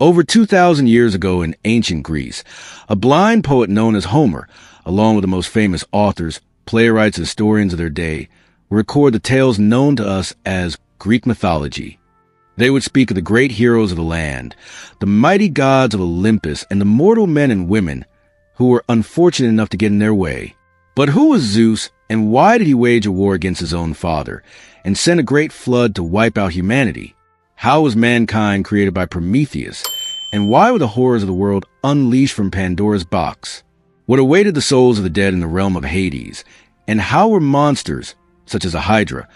Over 2,000 years ago in ancient Greece, a blind poet known as Homer, along with the most famous authors, playwrights, and historians of their day, would record the tales known to us as Greek mythology. They would speak of the great heroes of the land, the mighty gods of Olympus, and the mortal men and women who were unfortunate enough to get in their way. But who was Zeus, and why did he wage a war against his own father and send a great flood to wipe out humanity? How was mankind created by Prometheus, and why were the horrors of the world unleashed from Pandora's box? What awaited the souls of the dead in the realm of Hades, and how were monsters, such as a Hydra,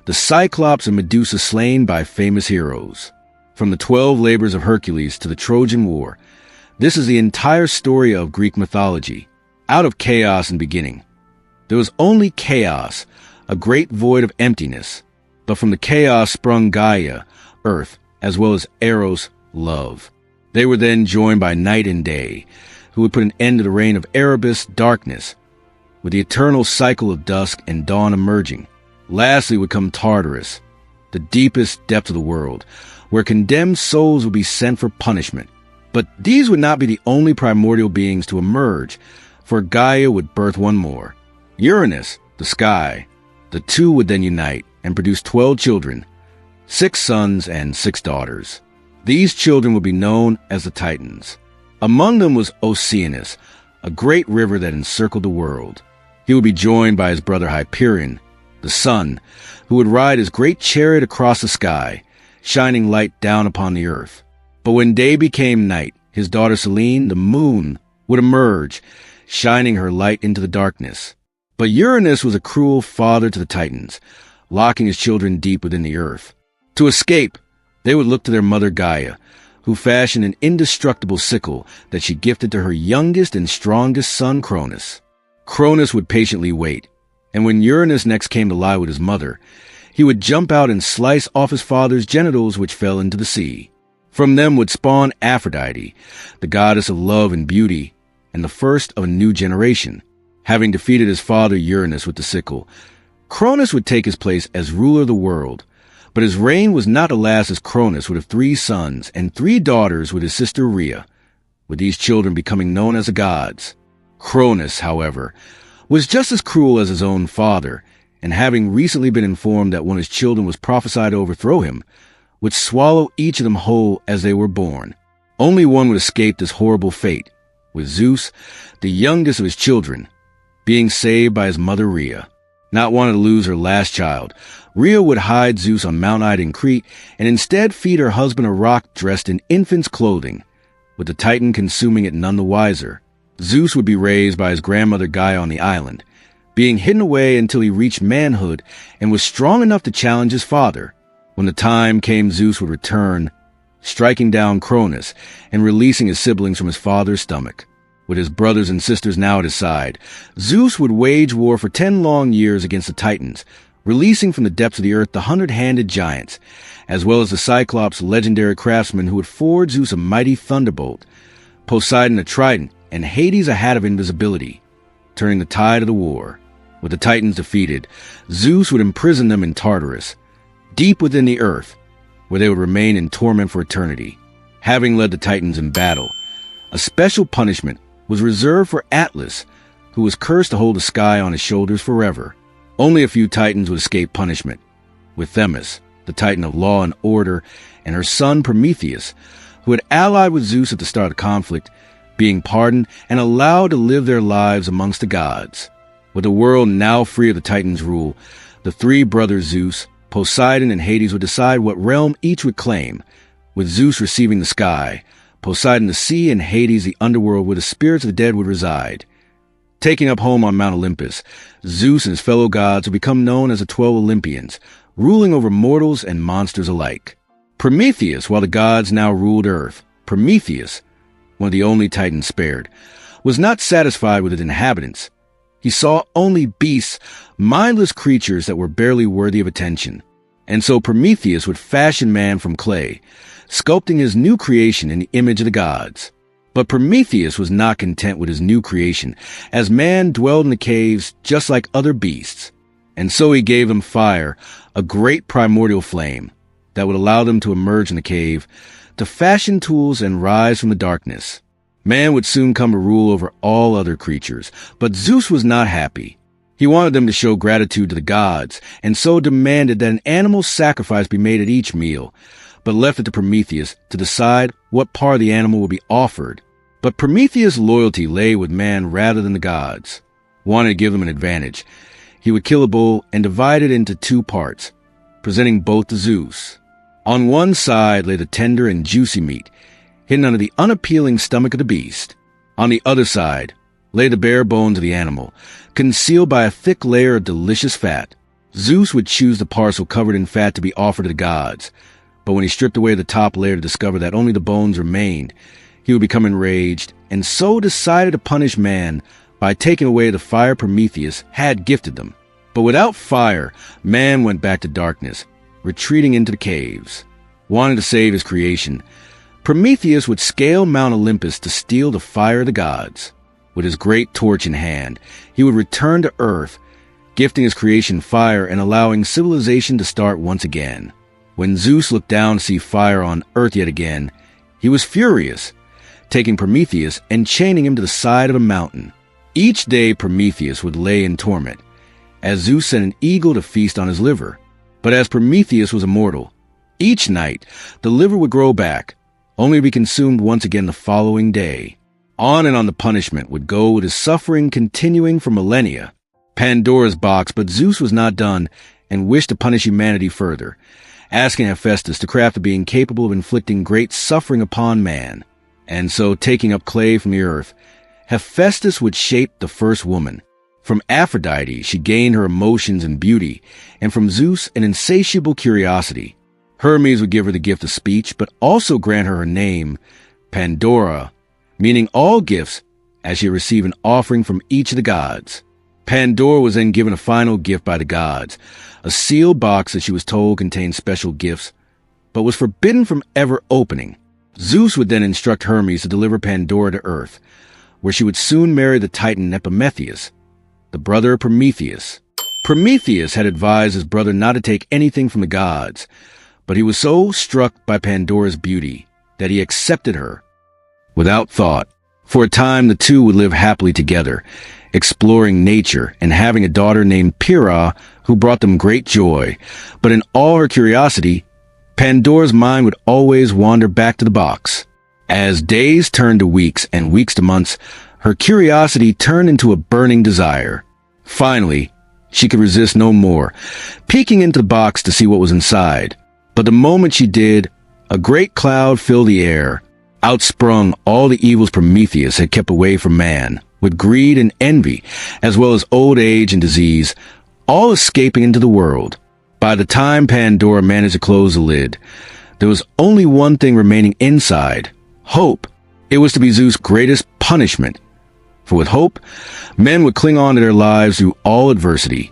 the Cyclops and Medusa slain by famous heroes? From the 12 labors of Hercules to the Trojan War, this is the entire story of Greek mythology. Out of chaos and beginning, there was only chaos, a great void of emptiness. But from the chaos sprung Gaia, Earth, as well as Eros, love. They were then joined by night and day, who would put an end to the reign of Erebus, darkness, with the eternal cycle of dusk and dawn emerging. Lastly would come Tartarus, the deepest depth of the world, where condemned souls would be sent for punishment. But these would not be the only primordial beings to emerge, for Gaia would birth one more. Uranus, the sky. The two would then unite and produce 12 children, 6 sons and 6 daughters. These children would be known as the Titans. Among them was Oceanus, a great river that encircled the world. He would be joined by his brother Hyperion, the sun, who would ride his great chariot across the sky, shining light down upon the earth. But when day became night, his daughter Selene, the moon, would emerge, shining her light into the darkness. But Uranus was a cruel father to the Titans, locking his children deep within the earth. To escape, they would look to their mother Gaia, who fashioned an indestructible sickle that she gifted to her youngest and strongest son Cronus. Cronus would patiently wait, and when Uranus next came to lie with his mother, he would jump out and slice off his father's genitals, which fell into the sea. From them would spawn Aphrodite, the goddess of love and beauty, and the first of a new generation. Having defeated his father Uranus with the sickle, Cronus would take his place as ruler of the world. But his reign was not to last, as Cronus would have 3 sons and 3 daughters with his sister Rhea, with these children becoming known as the gods. Cronus, however, was just as cruel as his own father, and having recently been informed that one of his children was prophesied to overthrow him, would swallow each of them whole as they were born. Only one would escape this horrible fate, with Zeus, the youngest of his children, being saved by his mother Rhea. Not wanting to lose her last child, Rhea would hide Zeus on Mount Ida in Crete and instead feed her husband a rock dressed in infant's clothing, with the Titan consuming it none the wiser. Zeus would be raised by his grandmother Gaia on the island, being hidden away until he reached manhood and was strong enough to challenge his father. When the time came, Zeus would return, striking down Cronus and releasing his siblings from his father's stomach. With his brothers and sisters now at his side, Zeus would wage war for 10 long years against the Titans, releasing from the depths of the earth the 100-handed giants, as well as the Cyclops, legendary craftsman who would forge Zeus a mighty thunderbolt, Poseidon a trident, and Hades a hat of invisibility, turning the tide of the war. With the Titans defeated, Zeus would imprison them in Tartarus, deep within the earth, where they would remain in torment for eternity. Having led the Titans in battle, a special punishment was reserved for Atlas, who was cursed to hold the sky on his shoulders forever. Only a few Titans would escape punishment, with Themis, the Titan of law and order, and her son Prometheus, who had allied with Zeus at the start of the conflict, being pardoned and allowed to live their lives amongst the gods. With the world now free of the Titans' rule, the 3 brothers Zeus, Poseidon, and Hades would decide what realm each would claim, with Zeus receiving the sky, Poseidon the sea, and Hades the underworld where the spirits of the dead would reside. Taking up home on Mount Olympus, Zeus and his fellow gods would become known as the 12 Olympians, ruling over mortals and monsters alike. Prometheus, while the gods now ruled Earth, Prometheus, one of the only Titans spared, was not satisfied with its inhabitants. He saw only beasts, mindless creatures that were barely worthy of attention. And so Prometheus would fashion man from clay, sculpting his new creation in the image of the gods. But Prometheus was not content with his new creation, as man dwelled in the caves just like other beasts. And so he gave them fire, a great primordial flame, that would allow them to emerge in the cave, to fashion tools and rise from the darkness. Man would soon come to rule over all other creatures, but Zeus was not happy. He wanted them to show gratitude to the gods, and so demanded that an animal sacrifice be made at each meal, but left it to Prometheus to decide what part of the animal would be offered. But Prometheus' loyalty lay with man rather than the gods. Wanting to give them an advantage, he would kill a bull and divide it into two parts, presenting both to Zeus. On one side lay the tender and juicy meat, hidden under the unappealing stomach of the beast. On the other side lay the bare bones of the animal, concealed by a thick layer of delicious fat. Zeus would choose the parcel covered in fat to be offered to the gods, but when he stripped away the top layer to discover that only the bones remained, he would become enraged, and so decided to punish man by taking away the fire Prometheus had gifted them. But without fire, man went back to darkness, retreating into the caves. Wanting to save his creation, Prometheus would scale Mount Olympus to steal the fire of the gods. With his great torch in hand, he would return to Earth, gifting his creation fire and allowing civilization to start once again. When Zeus looked down to see fire on Earth yet again, he was furious, taking Prometheus and chaining him to the side of a mountain. Each day Prometheus would lay in torment, as Zeus sent an eagle to feast on his liver. But as Prometheus was immortal, each night the liver would grow back, only to be consumed once again the following day. On and on the punishment would go, with his suffering continuing for millennia. Pandora's box, but Zeus was not done and wished to punish humanity further, asking Hephaestus to craft a being capable of inflicting great suffering upon man. And so, taking up clay from the earth, Hephaestus would shape the first woman. From Aphrodite she gained her emotions and beauty, and from Zeus an insatiable curiosity. Hermes would give her the gift of speech, but also grant her name, Pandora, meaning all gifts, as she received an offering from each of the gods. Pandora was then given a final gift by the gods, a sealed box that she was told contained special gifts, but was forbidden from ever opening. Zeus would then instruct Hermes to deliver Pandora to Earth, where she would soon marry the Titan Epimetheus, the brother of Prometheus. Prometheus had advised his brother not to take anything from the gods, but he was so struck by Pandora's beauty that he accepted her without thought. For a time, the two would live happily together, exploring nature and having a daughter named Pyrrha who brought them great joy. But in all her curiosity, Pandora's mind would always wander back to the box. As days turned to weeks and weeks to months, her curiosity turned into a burning desire. Finally, she could resist no more, peeking into the box to see what was inside. But the moment she did, a great cloud filled the air, outsprung all the evils Prometheus had kept away from man, with greed and envy, as well as old age and disease, all escaping into the world. By the time Pandora managed to close the lid, there was only one thing remaining inside: hope. It was to be Zeus' greatest punishment. For with hope, men would cling on to their lives through all adversity,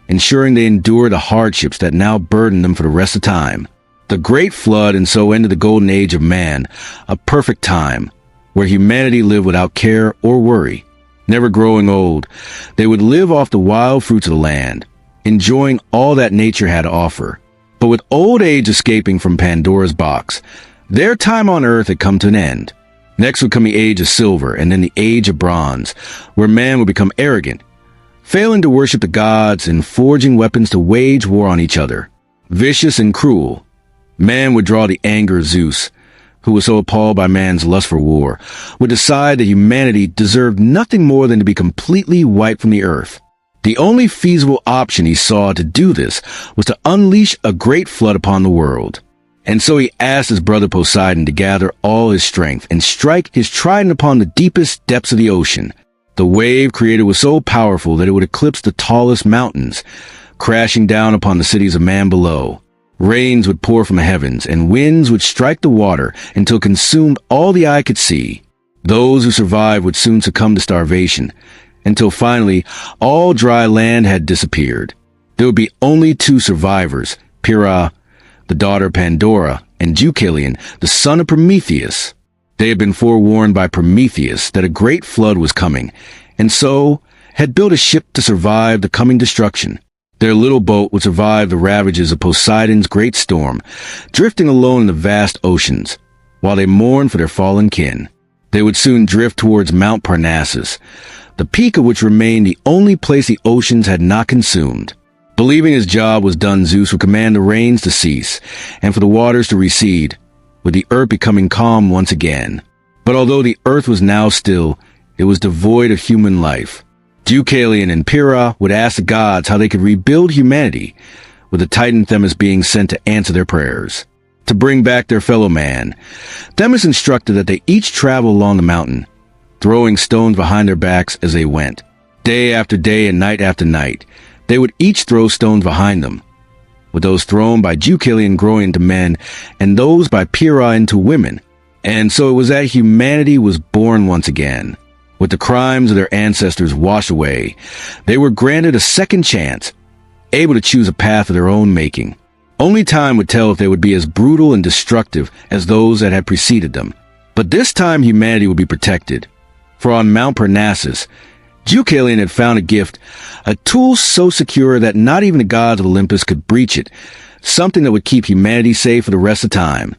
ensuring they endure the hardships that now burden them for the rest of time. The great flood and so ended the golden age of man, a perfect time where humanity lived without care or worry. Never growing old, they would live off the wild fruits of the land, enjoying all that nature had to offer. But with old age escaping from Pandora's box, their time on earth had come to an end. Next would come the age of silver, and then the age of bronze, where man would become arrogant, failing to worship the gods and forging weapons to wage war on each other. Vicious and cruel, man would draw the anger of Zeus, who was so appalled by man's lust for war, would decide that humanity deserved nothing more than to be completely wiped from the earth. The only feasible option he saw to do this was to unleash a great flood upon the world. And so he asked his brother Poseidon to gather all his strength and strike his trident upon the deepest depths of the ocean. The wave created was so powerful that it would eclipse the tallest mountains, crashing down upon the cities of man below. Rains would pour from the heavens, and winds would strike the water until it consumed all the eye could see. Those who survived would soon succumb to starvation, until finally all dry land had disappeared. There would be only two survivors, Pyrrha, the daughter of Pandora, and Deucalion, the son of Prometheus. They had been forewarned by Prometheus that a great flood was coming, and so had built a ship to survive the coming destruction. Their little boat would survive the ravages of Poseidon's great storm, drifting alone in the vast oceans. while they mourned for their fallen kin. They would soon drift towards Mount Parnassus, the peak of which remained the only place the oceans had not consumed. Believing his job was done, Zeus would command the rains to cease and for the waters to recede, with the earth becoming calm once again. But although the earth was now still, it was devoid of human life. Deucalion and Pyrrha would ask the gods how they could rebuild humanity, with the Titan Themis being sent to answer their prayers. To bring back their fellow man, Themis instructed that they each travel along the mountain, throwing stones behind their backs as they went. Day after day and night after night, they would each throw stones behind them, with those thrown by Deucalion growing into men and those by Pyrrha into women. And so it was that humanity was born once again. With the crimes of their ancestors washed away, they were granted a second chance, able to choose a path of their own making. Only time would tell if they would be as brutal and destructive as those that had preceded them. But this time humanity would be protected. For on Mount Parnassus, Deucalion had found a gift, a tool so secure that not even the gods of Olympus could breach it, something that would keep humanity safe for the rest of time.